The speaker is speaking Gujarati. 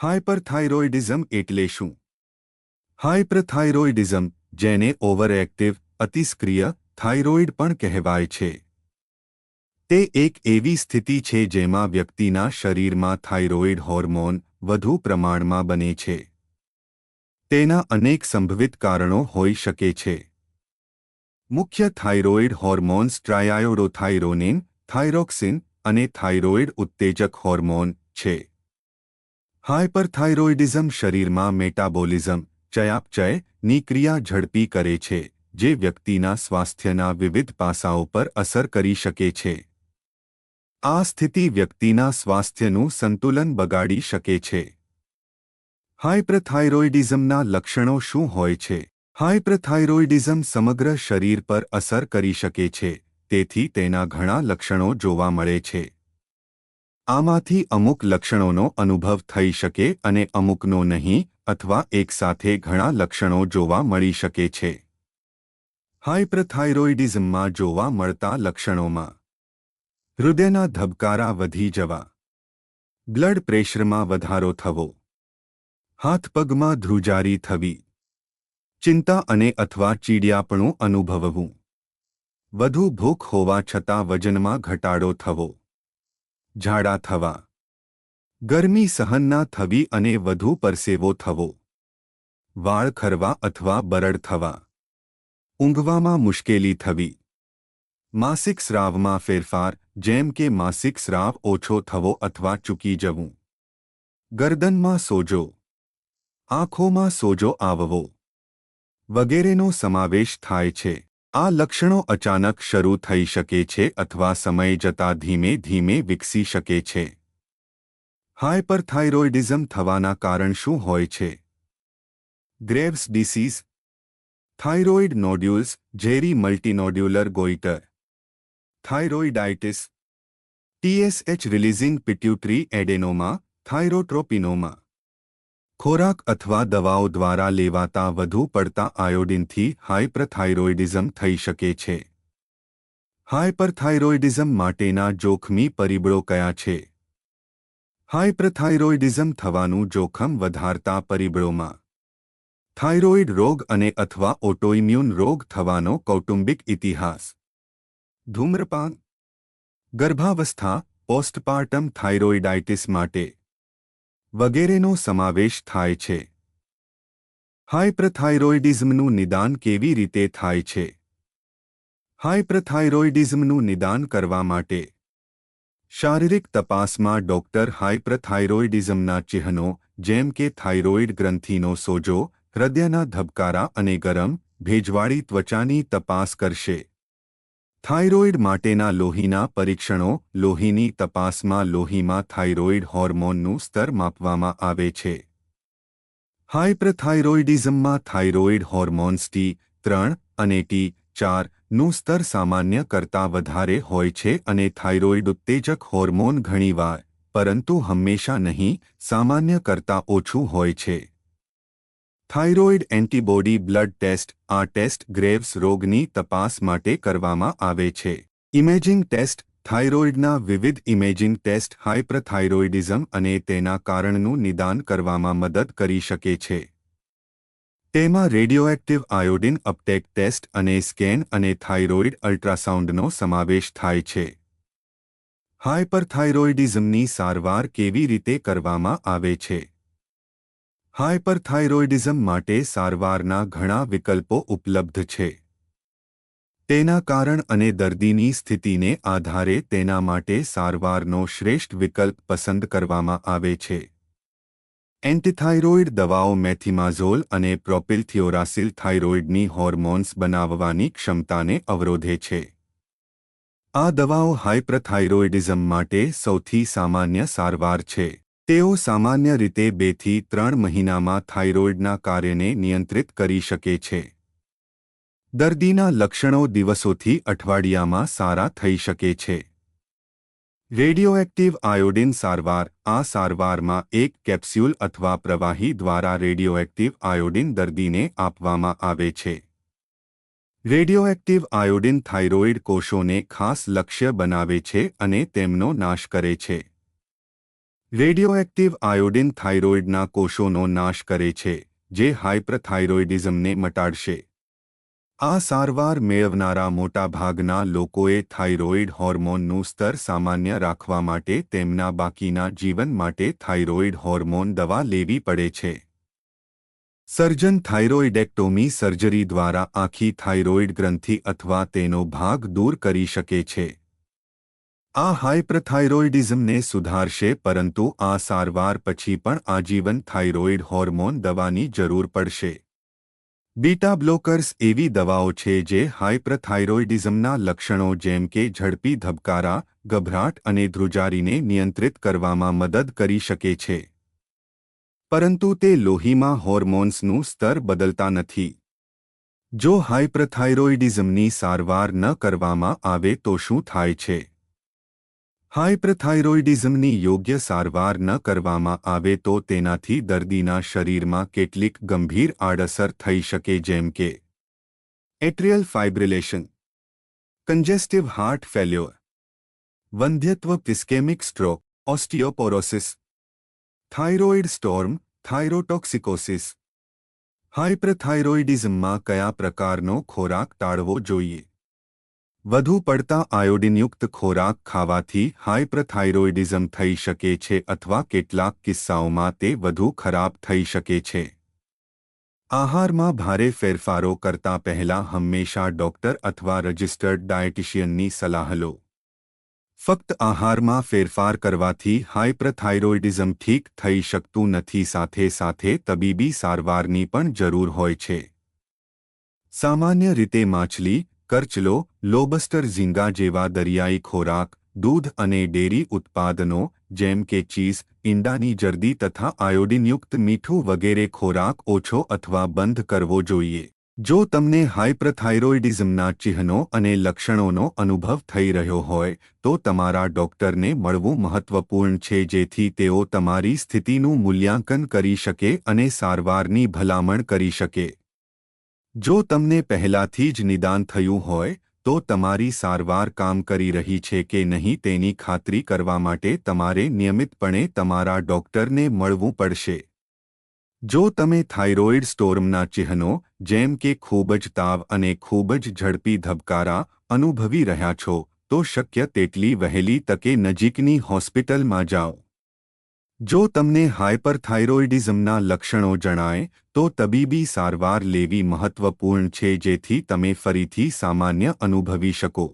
હાઇપરથાઇરોઇડિઝમ એટલે શું? હાઇપરથાઇરોઇડિઝમ, જેને ઓવરએક્ટિવ અતિસ્ક્રિય થાઇરોઇડ પણ કહેવાય છે, તે એક એવી સ્થિતિ છે જેમાં વ્યક્તિના શરીરમાં થાઇરોઇડ હોર્મોન વધુ પ્રમાણમાં બને છે. તેના અનેક સંભવિત કારણો હોઈ શકે છે. મુખ્ય થાઇરોઇડ હોર્મોન્સ ટ્રાઇઆયોડોથાઇરોનિન, થાઇરોક્સિન અને થાઇરોઇડ ઉત્તેજક હોર્મોન છે. હાઇપરથાઇરોઇડિઝમ શરીરમાં મેટાબોલિઝમ ચયાપચયની ક્રિયા ઝડપી કરે છે, જે વ્યક્તિના સ્વાસ્થ્યના વિવિધ પાસાઓ પર અસર કરી શકે છે. આ સ્થિતિ વ્યક્તિના સ્વાસ્થ્યનું સંતુલન બગાડી શકે છે. હાઇપરથાઇરોઇડિઝમના લક્ષણો શું હોય છે? હાઇપરથાઇરોઇડિઝમ સમગ્ર શરીર પર અસર કરી શકે છે, તેથી તેના ઘણા લક્ષણો જોવા મળે છે. આમાંથી અમુક લક્ષણોનો અનુભવ થઈ શકે અને અમુકનો નહીં, અથવા એકસાથે ઘણા લક્ષણો જોવા મળી શકે છે. હાઇપરથાઇરોઇડિઝમમાં જોવા મળતા લક્ષણોમાં હૃદયના ધબકારા વધી જવા, બ્લડ પ્રેશરમાં વધારો થવો, હાથપગમાં ધ્રુજારી થવી, ચિંતા અને અથવા ચીડિયાપણું અનુભવવું, વધુ ભૂખ હોવા છતાં વજનમાં ઘટાડો થવો, ઝાડા થવા, ગરમી સહન ન થવી અને વધુ પરસેવો થવો, વાળ ખરવા અથવા બરડ થવા, ઊંઘવામાં મુશ્કેલી થવી, માસિક સ્રાવમાં ફેરફાર જેમ કે માસિક સ્રાવ ઓછો થવો અથવા ચૂકી જવું, ગરદનમાં સોજો, આંખોમાં સોજો આવવો વગેરેનો સમાવેશ થાય છે. આ લક્ષણો અચાનક શરૂ થઈ શકે છે અથવા સમય જતાં ધીમે ધીમે વિકસી શકે છે. હાઇપરથાઇરોઇડિઝમ થવાના કારણ શું હોય છે? ગ્રેવ્સ ડિસીઝ, થાઇરોઇડ નોડ્યુલ્સ, ઝેરી મલ્ટીનોડ્યુલર ગોઇટર, થાઇરોઇડાઇટિસ, TSH રિલીઝિંગ પિટ્યુટરી એડેનોમા, થાઇરોટ્રોપિનોમા. ખોરાક અથવા દવાઓ દ્વારા લેવાતા વધુ પડતા આયોડિનથી હાઇપરથાઇરોઇડિઝમ થઈ શકે છે. હાઇપરથાઇરોઇડિઝમ માટેના જોખમી પરિબળો કયા છે? હાઇપરથાઇરોઇડિઝમ થવાનું જોખમ વધારતા પરિબળોમાં થાઇરોઇડ રોગ અને અથવા ઓટોઇમ્યુન રોગ થવાનો કૌટુંબિક ઇતિહાસ, ધૂમ્રપાન, ગર્ભાવસ્થા, પોસ્ટપાર્ટમ થાઇરોઇડાઇટિસ માટે વગેરેનો સમાવેશ થાય છે. હાઇપરથાઇરોઇડિઝમનું નિદાન કેવી રીતે થાય છે? હાઇપરથાઇરોઇડિઝમનું નિદાન કરવા માટે શારીરિક તપાસમાં ડોક્ટર હાઇપરથાઇરોઇડિઝમના ચિહ્નો જેમ કે થાઇરોઇડ ગ્રંથિનો સોજો, હૃદયના ધબકારા અને ગરમ, ભેજવાળી ત્વચાની તપાસ કરશે. થાઇરોઇડ માટેના લોહીના પરીક્ષણો લોહીની તપાસમાં લોહીમાં થાઇરોઇડ હોર્મોનનું સ્તર માપવામાં આવે છે. હાઇપરથાઇરોઇડિઝમમાં થાઇરોઇડ હોર્મોન્સ T3 અને T4 નું સ્તર સામાન્ય કરતાં વધારે હોય છે અને થાઇરોઇડ ઉત્તેજક હોર્મોન ઘણીવાર, પરંતુ હંમેશા નહીં, સામાન્ય કરતાં ઓછું હોય છે. થાઇરોઇડ એન્ટીબોડી બ્લડ ટેસ્ટ આ ટેસ્ટ ગ્રેવ્સ રોગની તપાસ માટે કરવામાં આવે છે. ઇમેજિંગ ટેસ્ટ થાઇરોઇડના વિવિધ ઇમેજિંગ ટેસ્ટ હાઇપરથાઇરોઇડિઝમ અને તેના કારણનું નિદાન કરવામાં મદદ કરી શકે છે. તેમાં રેડિયોએક્ટિવ આયોડિન અપટેક ટેસ્ટ અને સ્કેન અને થાઇરોઇડ અલ્ટ્રાસાઉન્ડનો સમાવેશ થાય છે. હાઇપરથાઇરોઇડિઝમની સારવાર કેવી રીતે કરવામાં આવે છે? હાઇપરથાઇરોઇડિઝમ માટે સારવારના ઘણા વિકલ્પો ઉપલબ્ધ છે. તેના કારણ અને દર્દીની સ્થિતિને આધારે તેના માટે સારવારનો શ્રેષ્ઠ વિકલ્પ પસંદ કરવામાં આવે છે. એન્ટીથાઇરોઇડ દવાઓ મેથિમાઝોલ અને પ્રોપિલથિયોરાસિલ થાઇરોઇડની હોર્મોન્સ બનાવવાની ક્ષમતાને અવરોધે છે. આ દવાઓ હાઇપરથાઇરોઇડિઝમ માટે સૌથી સામાન્ય સારવાર છે. તેઓ સામાન્ય રીતે 2 થી 3 મહિનામાં થાઇરોઇડના કાર્યને નિયંત્રિત કરી શકે છે. દર્દીના લક્ષણો દિવસોથી અઠવાડિયામાં સારા થઈ શકે છે. રેડિયોએક્ટિવ આયોડિન સારવાર આ સારવારમાં એક કેપ્સ્યુલ અથવા પ્રવાહી દ્વારા રેડિયોએક્ટિવ આયોડિન દર્દીને આપવામાં આવે છે. રેડિયોએક્ટિવ આયોડિન થાઇરોઇડ કોષોને ખાસ લક્ષ્ય બનાવે છે અને તેમનો નાશ કરે છે. રેડિયોએક્ટિવ આયોડિન થાઇરોઇડના કોષોનો નાશ કરે છે, જે હાઇપરથાઇરોઇડિઝમને મટાડશે. આ સારવાર મેળવનારા મોટાભાગના લોકોએ થાઇરોઇડ હોર્મોનનું સ્તર સામાન્ય રાખવા માટે તેમના બાકીના જીવન માટે થાઇરોઇડ હોર્મોન દવા લેવી પડે છે. સર્જન થાઇરોઇડેક્ટોમી સર્જરી દ્વારા આખી થાઇરોઇડ ગ્રંથિ અથવા તેનો ભાગ દૂર કરી શકે છે. આ હાઇપરથાઇરોઇડિઝમને સુધારશે, પરંતુ આ સારવાર પછી પણ આજીવન થાઇરોઇડ હોર્મોન દવાની જરૂર પડશે. બીટા બ્લોકર્સ એવી દવાઓ છે જે હાઇપરથાઇરોઇડિઝમના લક્ષણો જેમ કે ઝડપી ધબકારા, ગભરાટ અને ધ્રુજારીને નિયંત્રિત કરવામાં મદદ કરી શકે છે. પરંતુ તે લોહીમાં હોર્મોન્સનું સ્તર બદલતા નથી. જો હાઇપરથાઇરોઇડિઝમની સારવાર ન કરવામાં આવે તો શું થાય છે? હાઇપરથાઇરોઇડિઝમની યોગ્ય સારવાર ન કરવામાં આવે તો તેનાથી દર્દીના શરીરમાં કેટલીક ગંભીર આડઅસર થઈ શકે, જેમ કે atrial fibrillation, congestive heart failure, વંધ્યત્વ, ischaemic stroke, osteoporosis, thyroid storm, thyrotoxicosis. હાઇપરથાઇરોઇડિઝમમાં કયા પ્રકારનો ખોરાક ટાળવો જોઈએ? વધુ પડતા આયોડિનયુક્ત ખોરાક ખાવાથી હાઇપરથાઇરોઇડિઝમ થઈ શકે છે અથવા કેટલાક કિસ્સાઓમાં તે વધુ ખરાબ થઈ શકે છે. આહારમાં ભારે ફેરફારો કરતા પહેલા હંમેશા ડોક્ટર અથવા રજિસ્ટર્ડ ડાયટિશિયનની સલાહ લો. ફક્ત આહારમાં ફેરફાર કરવાથી હાઇપરથાઇરોઇડિઝમ ઠીક થઈ શકતું નથી, સાથે સાથે તબીબી સારવારની પણ જરૂર હોય છે. સામાન્ય રીતે માછલી, કરચલો, લોબસ્ટર, ઝીંગા જેવા દરિયાઈ ખોરાક, દૂધ અને ડેરી ઉત્પાદનો જેમ કે ચીઝ, ઈંડાની જરદી તથા આયોડિનયુક્ત મીઠું વગેરે ખોરાક ઓછો અથવા બંધ કરવો જોઈએ. જો તમને હાઇપરથાઇરોઇડિઝમના ચિહ્નો અને લક્ષણોનો અનુભવ થઈ રહ્યો હોય તો તમારા ડોક્ટરને મળવું મહત્વપૂર્ણ છે, જેથી તેઓ તમારી સ્થિતિનું મૂલ્યાંકન કરી શકે અને સારવારની ભલામણ કરી શકે. જો તમને પહેલાથી જ નિદાન થયું હોય તો તમારી સારવાર કામ કરી રહી છે કે નહીં તેની ખાતરી કરવા માટે તમારે નિયમિતપણે તમારા ડોક્ટરને મળવું પડશે. જો તમે થાઇરોઇડ સ્ટોર્મના ચિહ્નો જેમ કે ખૂબ જ તાવ અને ખૂબ જ ઝડપી ધબકારા અનુભવી રહ્યા છો તો શક્ય તેટલી વહેલી તકે નજીકની હોસ્પિટલમાં જાઓ. જો તમને હાઇપરથાઇરોઇડિઝમના લક્ષણો જણાય તો તબીબી સારવાર લેવી મહત્વપૂર્ણ છે, જેથી તમે ફરીથી સામાન્ય અનુભવી શકો.